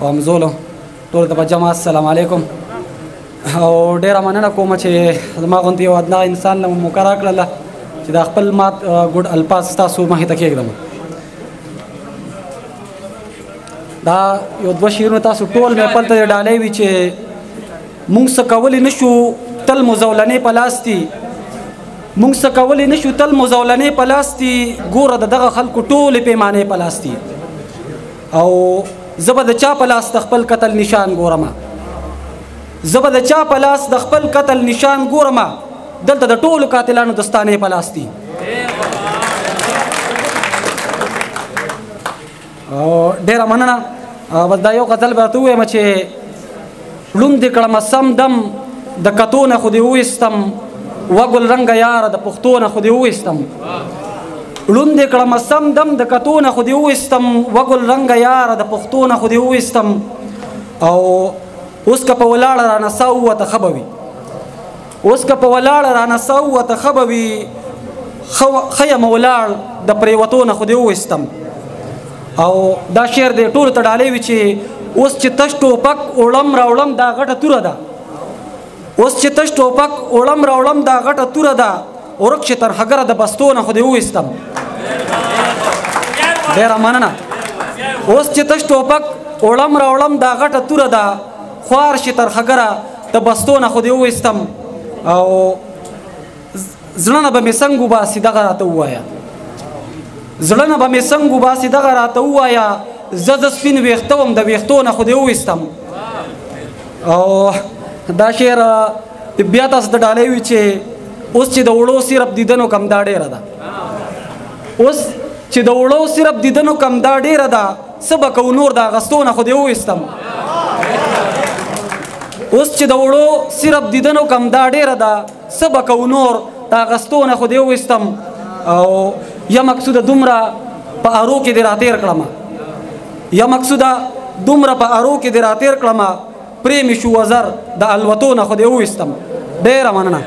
او همزولو ټول ته جمع السلام علیکم. او ډیره مننه کوم چې زما غوندې یو ادنا انسان له مقرره کړله چې دا خپل مات ګډ الفاظ تاسو مخې ته کېږدم. دا یو دوه شعرونه تاسو ټول مې خپل ته ډالۍ وي چې مونږ څه کولی نه شو تل مزولنې په لاس دي، مونږ څه کولی نه شو تل مزولنې په لاس دي، ګوره د دغه خلکو ټولې پیمانې په لاس دي. او زه به د چا په لاس د خپل قتل نشان ګورم، زه به د چا په لاس د خپل قتل نشان ګورم، دلته د ټولو قاتلانو دستانې په لاس دي. او ډیره مننه. بس دا یو غزل به راته ووایم چې ړوند دې کړمه سم دم د کتو نه خو دې وویستم، وګل رنګه یاره د پښتو نه خو دې وویستم، ړوند دې کړمه سم دم د کتو نه خو دې وویستم، وګل رنګه یاره د پښتو نه خو دې وویستم. او اوس که په ولاړه رانه سا ووته ښه به وي، اوس که په ولاړه رانه سا ووته ښه به وي، ښه یم ولاړ د پرېوتو نه خو دې وویستم. او دا شعر دی ټولو ته ډالۍ وي چې اوس چې تش ټوپک وړم راوړم دا غټه توره ده، اوس چې تش ټوپک وړم راوړم دا غټه توره ده، ورک چې تر هګره د بستو نه خو دې وویستم. ډېره مننه. اوس چې تش ټوپک وړم راوړم دا غټه توره ده، خوار شي تر هګره د بستو نه خو دې وویستم. او زړه نه به مې څنګ وباسي دغه راته ووایه، زړه نه به مې څنګ وباسي دغه راته ووایه، زه سپین ویښته وم د ویښتو نه خو دې وویستم. او دا شعر بیا تاسو ته ډالۍ وي چې اوس چې د وړو صرف دیدنو کم دا ډېره ده، اوس چې د وړو صرف دیدنو کم دا ډېره ده، څه به کوو نور د اغستو نه خو دې وویستم. اوس چې د وړو صرف دیدنو کم دا ډېره ده، څه به کوو نور د اغستو نه خو دې وویستم. او یا مقصوده دومره په ارو کې دې راتېر کړمه، یا مقصوده دومره په ارو کې دې راتېر کړمه، پرې مې شو وزر د الوتو نه خو دې وویستم. ډېره مننه.